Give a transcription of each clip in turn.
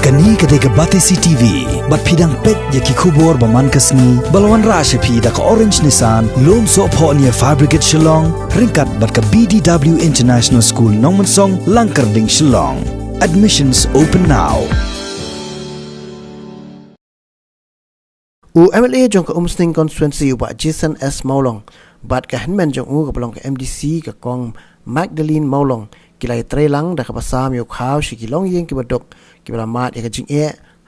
Kani ketika batesi TV, bat pidang pet yaki kubur baman kasni, balawan rasha pi da ka orange nisan, lom so po niya fabricate Shillong, ringkat bat ka BDW International School Nongmansong, Langkarding Shillong. Admissions open now. MLA jong ka Umsning Constituency ba Jason S. Maulong, bat ka henman jong ka belong ka MDC ka kong Magdalene Maulong, kilay trelang da ka pasam yo Khaw si Longïing ki Baduk ki balamat ya ka jing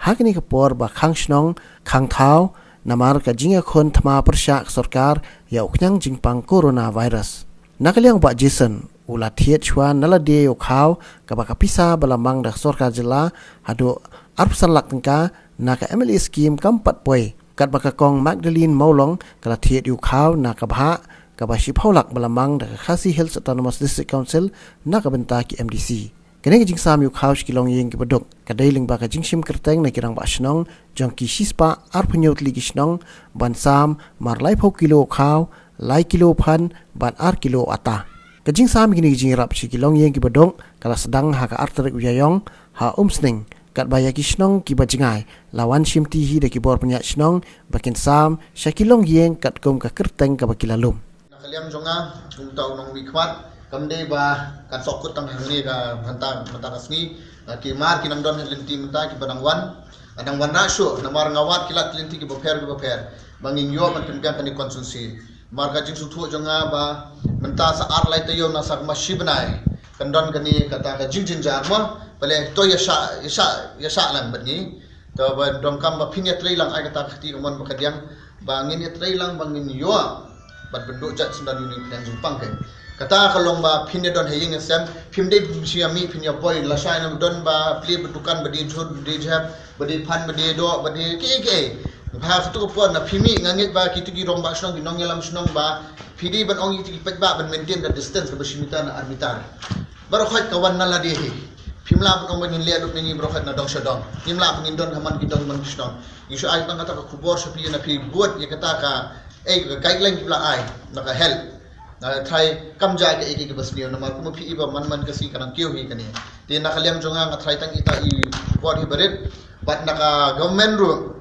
hakini ka por ba khang snong khang Khaw namar ka jing khon thama persyak sarkar ya uknyang jing pang coronavirus nakaliang ba Jason ula thiet chwan nalade yo Khaw ka ba ka pisa balamang da sarkar jila hado arpsan lak tengka na ka MLA scheme kampat poi kat ba ka kong Magdalene Maulong kala thiet yo Khaw na ka bha kabashi paulak balamang da Khasi Hills Autonomous District Council na kabenta ki MDC. Kani jing sam yu Khaw ki Longïing ki Baduk kadailing ba ka jing sim kerteng na kirang ba snong jong ki sispa arpanyot ligi snong ban sam mar lai phau kilo Khaw lai kilo phan ban ar kilo ata. Ka jing sam gini jing rap ki Longïing ki Baduk kala sedang ha ka arterik uyayong ha Umsning kat baya ki snong ki bajingai lawan sim ti hi da ki bor penyak snong bakin sam syaki Longïing kat kom ka kerteng ka bakilalum. Kalian jonga untuk nong wikmat kamde ba kan sokut tang hangni ka manta kasmi ki mar ki nang don linti menta ki badangwan adangwan rasu namar ngawat kilat linti ki beper bangin yo man pimpian kan Constituency mar ka jing sutu jonga ba menta sa ar lai tayo na sa mashi banai kan don kani kata ka jing jar mo pale to yasha lang badni to ba dong kam ba pinya trailang ai kata khti mon ba kadiang bangin ya trailang bangin yo bat benduk jat sendan ini yang jumpang ke kata kalau ba pinne don haying sem pimde siami pinya boy la shine don ba play betukan badi jod badi jab badi pan badi do badi ke ba tu ko na pimi ngangit ba kitigi rong ba snong ginong yalam snong ba pidi ban ong itigi pet ba ban maintain the distance ka basimita na arbitar baro khat kawan na la dehi pimla ban ong ngin le duk ni bro khat na dong shadong pimla ngin don haman gidong man snong isu ay tang kata ka kubor sa pi na pi buat ya kata ka guideline kibla ai naka help na try kamja ke iki basniyo na mar kumu phi iba man kasi kanang kyo hi kani ti nakaliam jonga nga try tang ita i por hi barit but naka government ru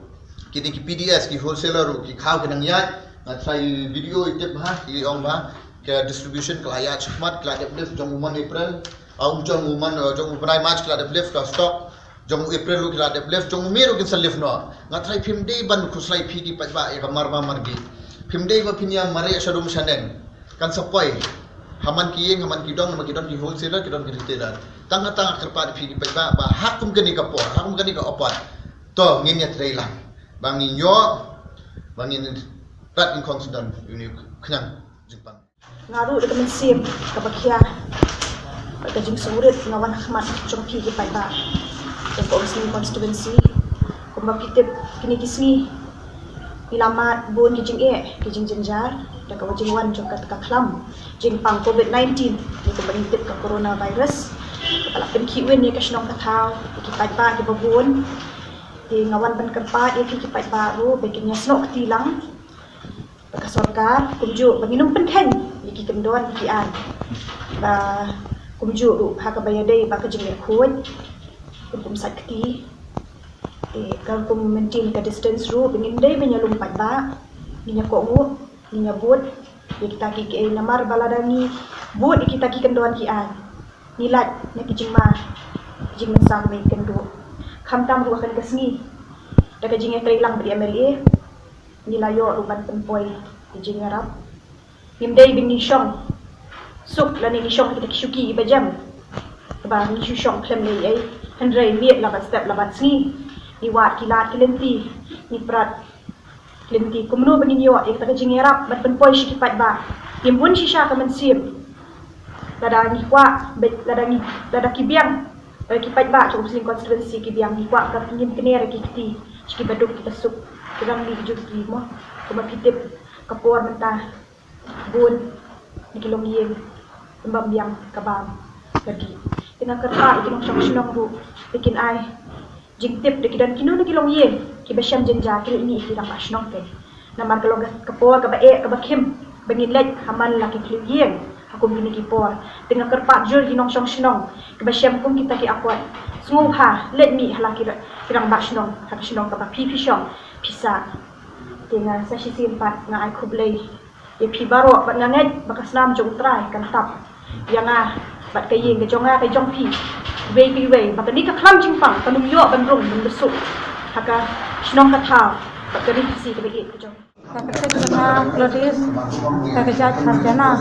kini ki PDS ki wholesaler ru ki Khaw kanang yat na try video itip ha i ong ba ke distribution klaya chmat klaya lift jong man April au jong umanai March klaya lift ka stock jong April lu klaya lift jong meru kin salif no nga try phim day ban khuslai phi ki pa e marma margi pimdei ba pinya mare shadum shanen kan sapoi haman kiyeng haman kidong ki wholesaler kidong ki retailer tanga kerpa di ba hakum kani ka por hakum kani ka opat to ngin ya trailang bangin yo bangin rat in constant unique knyang jipang ngaru de mensim ka bakhia ka jing surit ngawan khmat jong pi ki ba ke Umsning Constituency ko ba pitip kini kisni ilamat bun ki jing jenjar da ka jing wan jong ka khlam jing pang COVID-19 ni ko bangitip ka coronavirus kala pen ki wen ni ka snong ka Khaw ki ba ki babun di ngawan ban kerpa ki ba ru bekinya snok tilang ka sarkar kumju banginum pen ken ki kendon ki an ba kumju ru ha ka bayadai ba ka jing khoi kum sakti kalau kum maintain ka distance ru bingin day menyalum pada ninya ko ngu ninya bot kita ki namar baladani bot kita ki kendoan ki an nilat ne ki jingma jing sang me kendo kham tam ru akan kesni daga jing trailang beri MLA nilayo ruban penpoi ki jing arab him day bing ni shong suk la ni shong kita kisuki ibajam ba ni shong klem le ai handrai miet la step la sni iwat kilat kilenti ni prat kilenti kumno bangin yo ek taka jingerap bat penpoi shi kipat ba timbun shisha ka mensim lada ni kwa lada kibiang kipat ba cu Umsning Constituency kibiang ni kwa ka pingin kene ki kiti shi Baduk kita sup kurang di juki mo kuma kitip kapor menta bun ni Longïing tembam biang kabam lagi tengah kerta ikinong syong ru bikin ai jing tip de kidan kinu ni Longïing ki basham jenja ki ini ki ram asnong ke namar kalong kapor ka ba ka bakim bangin lek haman la ki Longïing hakum kini kipor dengan kerpak jur ginong syong shnong kebasyam kum kita ki akwat sungu ha let mi hala kirang bak shnong hak shnong ka pi syong pisa dengan sesi simpat nga ai kublei ye pi baro bat nganget bakas nam jong trai kan tap yang bat kayeng ke jonga ke jong pi wei bat ni ka klam jingpang kanum yo ban rung ban besuk haka shnong ka thaw bat kari si ke beit ke jong Kakak kena Flores, kakak jat sarjana.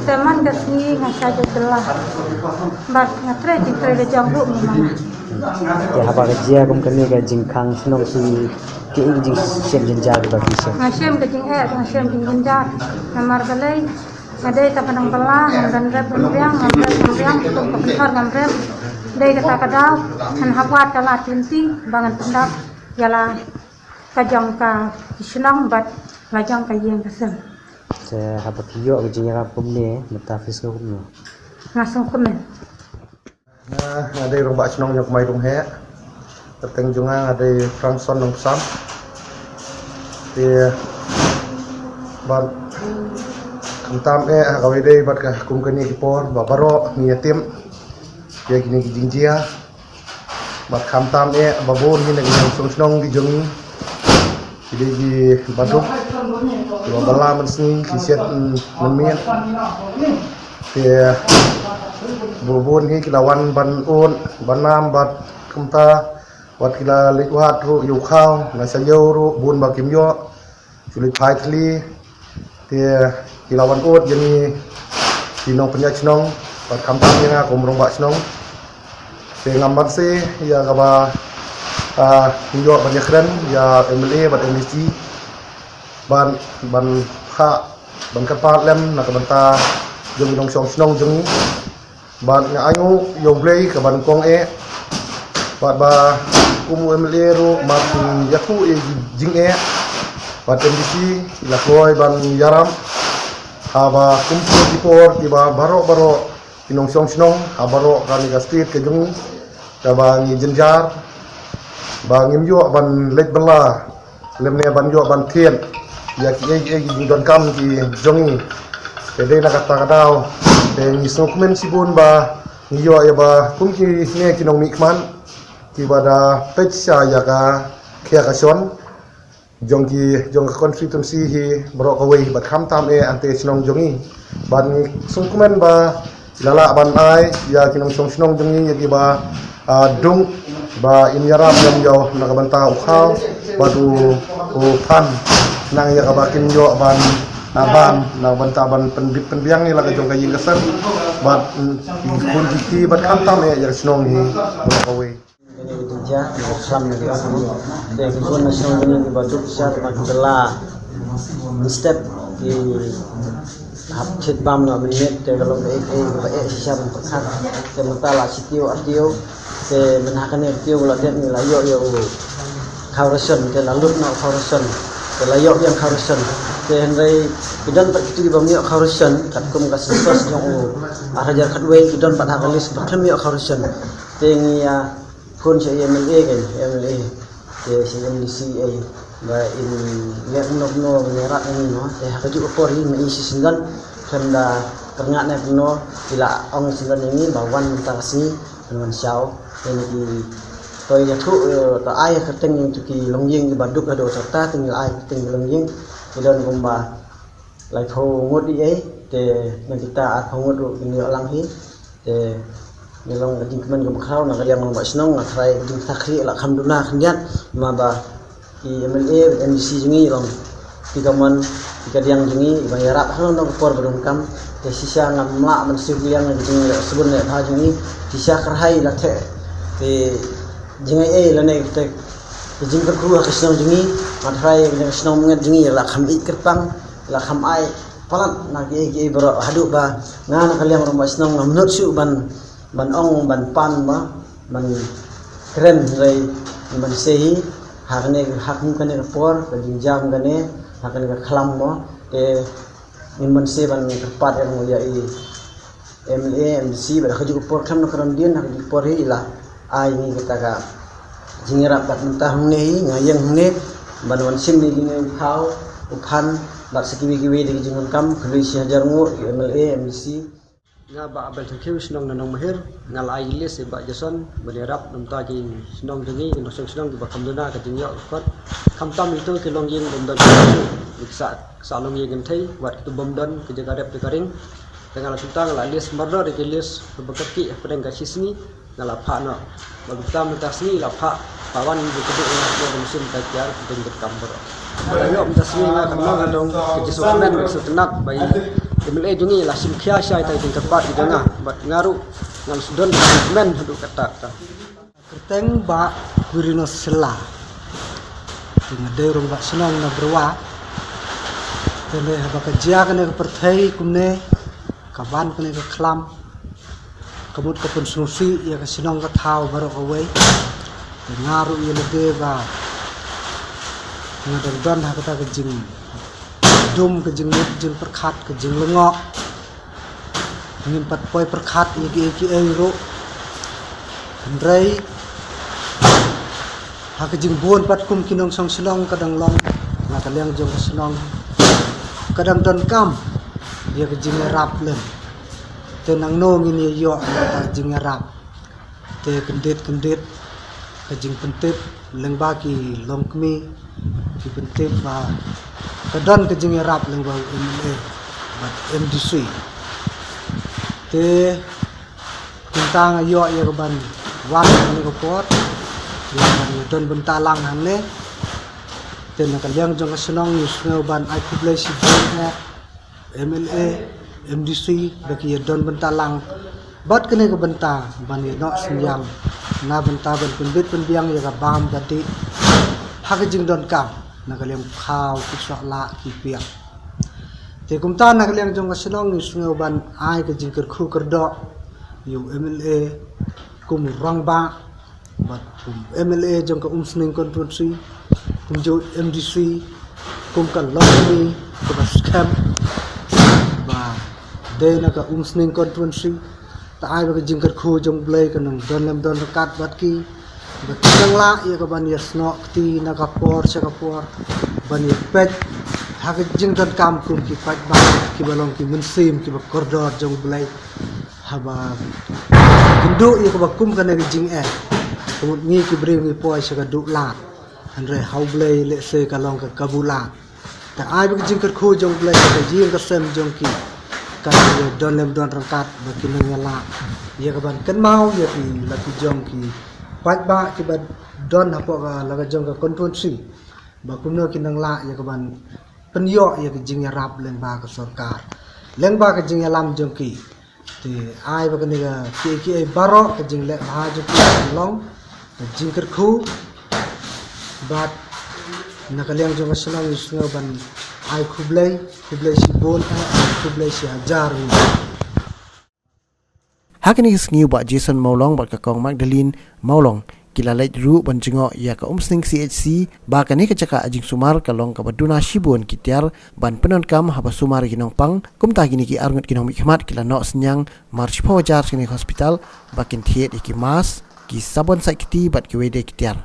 Teman kesini ngasaja telah. Bat ngatre di jangkuk memang. Ya haba kerja kum kami ke jingkang senong si ke jing sem jenjar bagi sem. Ngasem ke jing ngasem jing jenjar. Namar galai. Ada tak pandang belah, dan rep riang untuk kepencar ngamrem. Dari kata kadau, han hawat kalah tinti, bangan pendap, ialah kajang ka senang bat lajang ka yang kesem. Saya haba kiyo ke jing apa ni, metafis ke kum. Ngasong komen. Ada orang bak senong yang kemai dong he. Terteng junga ada Frankson nong sam. Dia ban kamtam kawai dei bat ka kum kani kipor babaro ni yatim. Dia kini jingjia. Bat kamtam babon ni lagi yang senong di jungi. Jadi di Baduk, di Bala Umsning, di Siat Menmian, di Bubun ni kilawan ban un, ban nam bat kamta, bat kila liwat ru yu Khaw, nasayo ru bun bakim yo, sulit pai kli, di kilawan ut jadi di nong penyak senong, bat kamta ni nga kumrong bak senong, di ngambat se ya kaba Yo banyak keren ya MLA bat MDC ban ha ban kapat lem nak banta jong nong song snong jong ban nga ayu yo blay ka ban kong bat ba kumu MLA ro mat yaku jing bat MDC la koy ban yaram ha ba kumpu dipor tiba baro inong song snong ha baro kani ga street ke jong ka ba ngi jenjar bangim yo ban lek bela lemne ban yo ban tien ya ki don kam ki jongi de na kata kadau de ni sokmen sibun ba ni yo ya ba kum ki ne ki nong mikman ki bada pecha ya ka khia ka son jong constituency hi bro ka wei bat kham tam ante snong jongi ban ni sokmen ba lala ban ai ya ki nong snong jongi ya ki ba dung ba in yarab yang yo nakabanta ukhaw badu pan nang ya kabakin yo ban nakabanta ban penbiang ni laga jong kaying kasar bat kun dikti bat kantam ya snong ni kawe Ini dia Islam ni asli. Dia kun nasional ni Baduk siat makdala. Step di hap chet bam na minit te kalau ba siap pekat te mentala sitio artio te menhakan artio kalau dia ni layo yo khawrasan te lalut na khawrasan te layo yang khawrasan te hendai kidan pat itu bam yo khawrasan kat kum kasus yang arajar kadwe kidan pat hakalis bakam yo khawrasan te ngia pun saya MLA kan MLA te CMDC ba in yak no merak ini no te hakaju opori mai sisindan kanda terngat na no ila ong sindan ini bawan tangsi dengan syau ini di toy ya tu ta ai keteng yang ki Longïing di Baduk ado serta tinggal ai keteng di Longïing idon gomba lai tho ngot di te nang kita at ngot ro ini lang hi te nilong jing kemen go Khaw na kaliang ngomba snong ngatrai jing takhri la khamduna khndiat ma ba ki MLA MDC jingi long tigaman tiga jingi bayarap halo no por berungkam te sisa ngamla men sibiang jing sebun ne ha jingi sisa kerhai la the te jingi la ne te jing berkru ha snong jingi matrai jing snong ngat jingi la kham ik kerpang la kham ai palat na ki bro hadu ba ngana kaliang romba snong ngamnut su ban ong ban pan ba ban keren rei ban sehi hakne hakmu kane por jing jam kane hakan ka khalam mo te nimman se ban kerpat yang mulia i MLA MDC ba khaju por kham no karam din hakju por hi ila ai ni kita ka jingira pat mentah ne ngayeng ne ban wan sim ni gini Khaw Ukhan bat sekiwi-kiwi di jingun kam kelui si hajar ngu MLA MDC nga ba abel thakiu sinong nanong mahir ngal ai list ba jason berderap namta ji sinong dengi nosong sinong ba kamduna ka jingyo kot kamtam itu ke Longïing bomdon sa Longïing thai wat tu bomdon ke jaga rep karing dengan sultan la list murder ke list bekati pedang ka sisni ngala pha no bagtam ta sni la pha pawan bu kedu na musim ta jar dengan kamber ayo mtasni nga kamang dong ke jisumen setenat bai MLA jungi la simkhia syai tai tingkat pat di tengah bat ngaru ngal sudon men hadu kata ta kerteng ba wirino sela dengan derong ba senang na berwa tele ba ka jia kene perthai kumne kaban kene ka khlam kabut ka pun susi ya ka senang ka thau barok away ngaru ye le ba ngadar don ha kata ka jing dum ke jing nut jing perkhat ke jing lengok ngin pat poi perkhat iki ro ndrei ha ke jing bon pat kum kinong song silong kadang long na ka leng jong silong kadang don kam dia ke jing rap len te nang no ngin ye yo ta jing rap te kendit ke jing pentit leng ba ki long kmi ki pentit ba kadon ke jing rap leng ba MLA bat MDC te tentang ayo ya ban wan ni ko pot yang don bentalang hangne te na kalyang jong senong ni snau ban ai publish MLA MDC bagi don bentalang bat kene ke benta ban ni no senyang na benta ban penbit penbiang ya ka bam tadi hak jing don kam na kaliang Khaw kiswa la ki piak te kumta na kaliang jong kasenong ni sungai ban ai ke jing kerkhu kerdo yu MLA kum rangba bat MLA jong ka Umsning Constituency kum jo MDC kum ka Longïing ke bas camp ba de na ka Umsning Constituency ta ai ke jing kerkhu jong blai ka nang don lem don kat bat ki Batang la ia ka ban ya snok ti na kapor sa kapor ban ya pet hak jing dan kampung ki pat ba ki balong ki mensim ki ba koridor jong belai haba kendu ia ka ba kum kana jing kumut ngi ki bre ngi poi sa ka du la andre hau belai le se ka long ka kabula ta ai ba jing ka khu jong belai ka jing ka sem jong ki ka don lem don rangkat ba ki ngala ia ka ban kan mau ia ki la ki jong ki pat ba ki ba don hapo ka laga jong ka Constituency ba kumno ki nang la ya ka ban penyo ya ki jing rap leng ba ka sarkar leng ba ka jing lam jong ki te ai ba ka ni ka ki ai baro ka jing le ha jo ki long ka jing ker khu ba na ka leng jong ka sanang isnga ban ai khublai si bon khublai si hajar Hakini ngiu ba Jason Maulong ba ka kong Magdalene Maulong kila lait ru ban jingo ya ka Umsning CHC ba ka ni ka caka ajing sumar ka long ka baduna shibun kitiar ban penon kam haba sumar ginong pang kumta gini ki arngut ginong mikmat kila no senyang march pawajar sini hospital bakin thiet iki mas ki sabon sai kiti bat ki wede kitiar